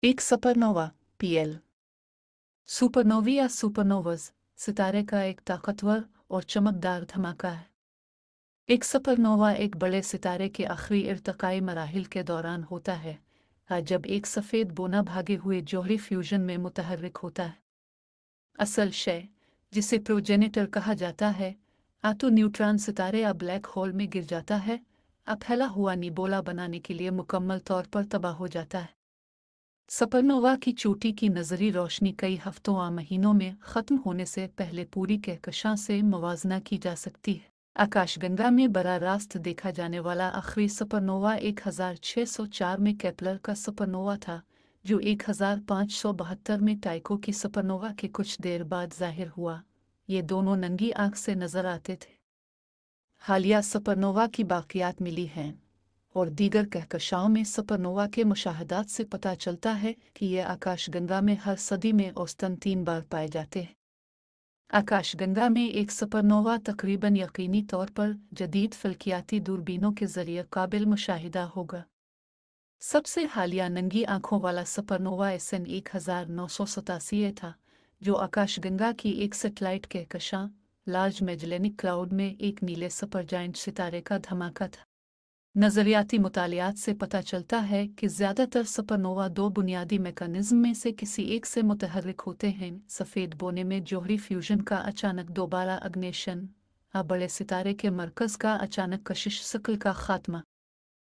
एक supernova PL. सुपरनोवी या Supernovas सितारे का एक ताकतवर और चमकदार धमाका है। एक सुपरनोवा एक बड़े सितारे के आखिरी इर्तिकाई मराहिल के दौरान होता है, जब एक सफ़ेद बोना भागे हुए जौहरी फ्यूजन में मुतहर्रिक होता है। असल शय, जिसे प्रोजेनिटर कहा जाता है, तो न्यूट्रॉन सितारे या ब्लैक होल में गिर जाता है, फैला हुआ निबोला बनाने के लिए मुकम्मल तौर पर तबाह हो जाता है। सुपरनोवा की चोटी की नज़री रोशनी कई हफ्तों या महीनों में ख़त्म होने से पहले पूरी कहकशां से मुवाजना की जा सकती है। आकाशगंगा में बराह रास्त देखा जाने वाला आखिरी सुपरनोवा 1604 में केपलर का सुपरनोवा था, जो 1572 में टाइको की सुपरनोवा के कुछ देर बाद ज़ाहिर हुआ। ये दोनों नंगी आंख से नज़र आते थे। हालिया सुपरनोवा की बाक़ियात मिली हैं, और दीगर कहकशाओं में सुपरनोवा के मुशाहदात से पता चलता है कि ये आकाशगंगा में हर सदी में औसतन 3 बार पाए जाते हैं। आकाशगंगा में एक सुपरनोवा तकरीबन यकीनी तौर पर जदीद फल्कियाती दूरबीनों के ज़रिए काबिल मुशाहिदा होगा। सबसे हालिया नंगी आंखों वाला सुपरनोवा SN 1987 था, जो आकाशगंगा की एक सेटेलाइट कहकशां लार्ज मैजेलेनिक क्लाउड में एक नीले सुपरजायंट सितारे का धमाका था। नज़रियाती मुतालियात से पता चलता है कि ज़्यादातर सुपरनोवा दो बुनियादी मैकेनिज़्म में से किसी एक से मुतहर्रिक होते हैं: सफ़ेद बोने में जौहरी फ्यूजन का अचानक दोबारा अग्नेशन, बड़े सितारे के मरकज़ का अचानक कशिश शक्ल का ख़ात्मा।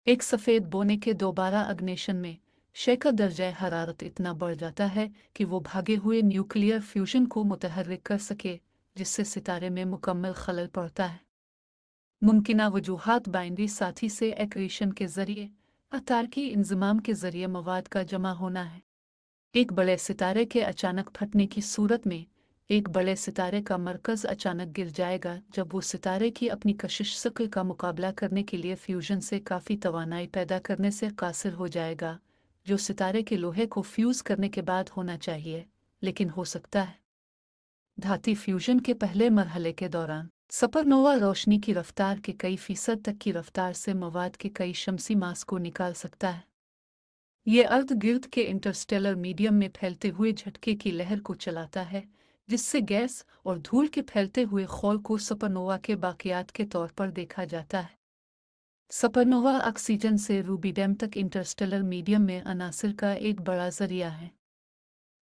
एक सफ़ेद बोने के दोबारा अग्नेशन में शय का दर्जा हरारत इतना बढ़ जाता है कि वो भागे हुए न्यूक्लियर फ्यूजन को मुतहर्रिक कर सके, जिससे सितारे में मुकम्मल खलल पड़ता है। मुमकिना वजूहात बाइनरी साथी से एक्रीशन के ज़रिए, तारकी इंज़माम के ज़रिए मवाद का जमा होना है। एक बड़े सितारे के अचानक फटने की सूरत में एक बड़े सितारे का मरकज़ अचानक गिर जाएगा, जब वो सितारे की अपनी कशिश शक्ल का मुकाबला करने के लिए फ्यूजन से काफ़ी तवानाई पैदा करने से कासिर हो जाएगा, जो सितारे के लोहे को फ्यूज़ करने के बाद होना चाहिए, लेकिन हो सकता है। धाती फ्यूजन के पहले मरहले के दौरान सुपरनोवा रोशनी की रफ्तार के कई फीसद तक की रफ्तार से मवाद के कई शमसी मास को निकाल सकता है। ये अर्ध गिर्द के इंटरस्टेलर मीडियम में फैलते हुए झटके की लहर को चलाता है, जिससे गैस और धूल के फैलते हुए खौल को सुपरनोवा के बाक़ियात के तौर पर देखा जाता है। सुपरनोवा ऑक्सीजन से रूबिडियम तक इंटरस्टेलर मीडियम में अनासिर का एक बड़ा ज़रिया है।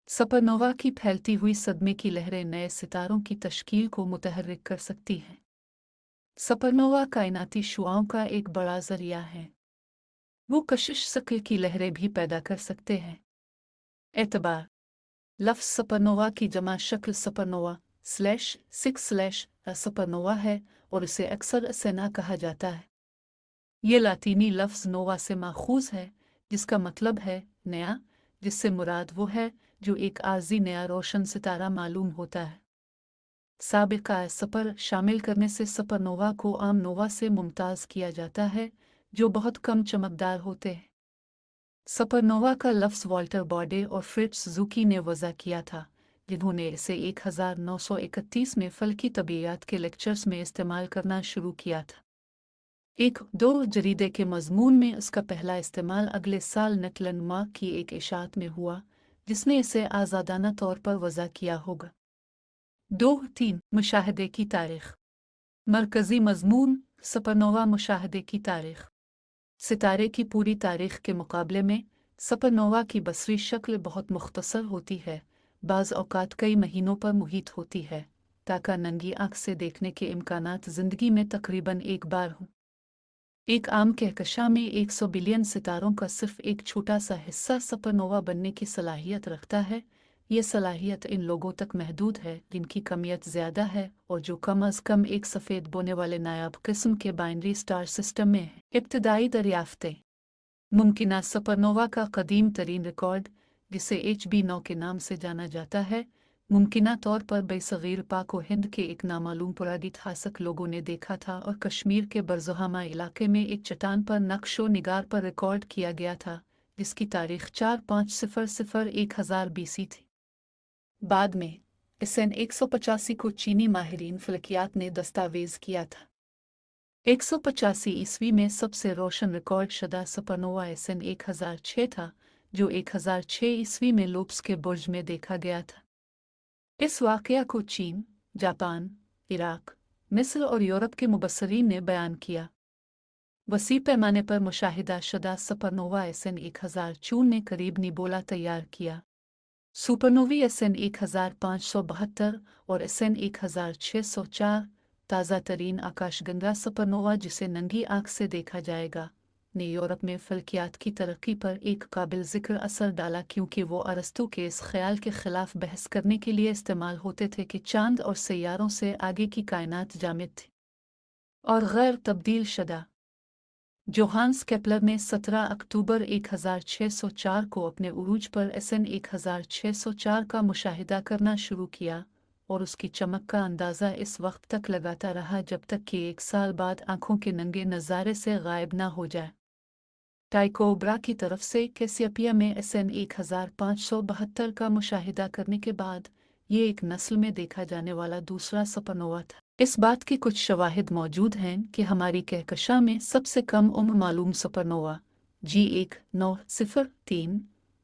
सुपरनोवा की फैलती हुई सदमे की लहरें नए सितारों की तश्कील को मुतहर्रिक कर सकती हैं। सुपरनोवा कायनाती शुआओं का एक बड़ा ज़रिया है। वो कशिश शक्ल की लहरें भी पैदा कर सकते हैं। एतबार: लफ्ज़ सुपरनोवा की जमा शक्ल सुपरनोवा/6/ सुपरनोवा है, और इसे अक्सर सेना कहा जाता है। ये लातीनी लफ्ज़ नोवा से माखूज़ है, जिसका मतलब है नया, जिससे मुराद वो है जो एक आर्ज़ी नया रोशन सितारा मालूम होता है। साबिक़ा सुपर शामिल करने से सुपरनोवा को आम नोवा से मुमताज़ किया जाता है, जो बहुत कम चमकदार होते हैं। सुपरनोवा का लफ्ज़ वॉल्टर बॉडे और फ्रिट्ज़ ज़ुकी ने वज़ा किया था, जिन्होंने इसे 1931 में फ़ल्की तबीयत के लेक्चर्स में इस्तेमाल करना शुरू किया था। 1-2 जरीदे के मज़मून में उसका पहला इस्तेमाल अगले साल नकलनुमा की एक इशाअत में हुआ, जिसने इसे आज़ादाना तौर पर वज़ा किया होगा। 2-3 मुशाहदे की तारीख़। मरकज़ी मज़मून: सुपरनोवा मुशाहदे की तारीख़। सितारे की पूरी तारीख़ के मुकाबले में सुपरनोवा की बसरी शक्ल बहुत मुख्तसर होती है, बाज़ औक़ात कई महीनों पर मुहित होती है, ताकि नंगी आँख से देखने के इम्कानात ज़िंदगी में तकरीबन एक बार हों। एक आम कहकशां में 100 बिलियन सितारों का सिर्फ एक छोटा सा हिस्सा सुपरनोवा बनने की सलाहियत रखता है। ये सलाहियत इन लोगों तक महदूद है जिनकी कमियत ज़्यादा है और जो कम अज़ कम एक सफ़ेद बोने वाले नायाब किस्म के बाइनरी स्टार सिस्टम में हैं। इब्तदाई दरियाफ्तें: मुमकिना सुपरनोवा का कदीम तरीन रिकॉर्ड, जिसे HB9 के नाम से जाना जाता है, मुमकिना तौर पर बरसग़ीर पाक व हिंद के एक नामालूम पुरादिथासक लोगों ने देखा था और कश्मीर के बरज़ोहामा इलाके में एक चट्टान पर नक्शो निगार पर रिकॉर्ड किया गया था, जिसकी तारीख़ 4-5-0-0-1000 BC थी। बाद में SN 185 को चीनी माहिरीन फ़लकियात ने दस्तावेज़ किया था। 185 ईस्वी में सबसे रोशन रिकॉर्ड शुदा सुपरनोवा SN 1006 था, जो 1006 ईस्वी में लोप्स के बुर्ज में देखा गया था। इस वाकया को चीन, जापान, इराक, मिस्र और यूरोप के मुबस्सरीन ने बयान किया। वसी पैमाने पर मुशाहिदा शुदा सुपरनोवा SN 1004 ने करीब निबोला तैयार किया। सुपरनोवी SN 1572 और SN 1604 ताज़ा तरीन आकाशगंगा सुपरनोवा जिसे नंगी आंख से देखा जाएगा ने यूरोप में फल्कियात की तरक्की पर एक काबिल ज़िक्र असर डाला, क्योंकि वो अरस्तू के इस ख्याल के ख़िलाफ़ बहस करने के लिए इस्तेमाल होते थे कि चांद और सैयारों से आगे की कायनात जामिद थी और गैर तब्दील शुदा। जोहान्स केपलर ने 17 अक्टूबर 1604 को अपने उरूज पर SN 1604 का मुशाहिदा करना शुरू किया और उसकी चमक का अंदाज़ा इस वक्त तक लगाता रहा जब तक कि 1 साल बाद आंखों के नंगे नज़ारे से गायब ना हो जाए। टाइको ब्रा की तरफ से कैसियोपिया में SN 1572 का मुशाहिदा करने के बाद ये एक नस्ल में देखा जाने वाला दूसरा सुपरनोवा था। इस बात के कुछ शवाहिद मौजूद हैं कि हमारी कहकशां में सबसे कम उम्र मालूम सुपरनोवा G1903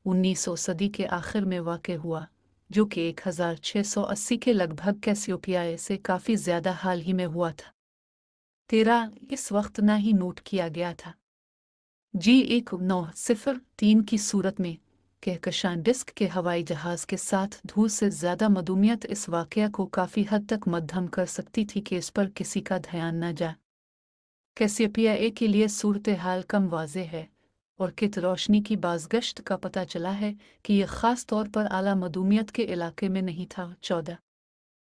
1900 सदी के आखिर में वाक़ हुआ, जो कि 1680 के लगभग कैसियोपिया से काफ़ी ज़्यादा हाल ही में हुआ था। 13 इस वक्त ना ही नोट किया गया था। G1903 की सूरत में कहकशां डिस्क के हवाई जहाज़ के साथ धूल से ज़्यादा मदूमियत इस वाक़या को काफ़ी हद तक मद्दम कर सकती थी कि इस पर किसी का ध्यान न जाए। कैसियोपिया ए के लिए सूरत हाल कम वाज़ेह है और कित रोशनी की बाज़गश्त का पता चला है कि यह ख़ास तौर पर आला मदूमियत के इलाके में नहीं था। 14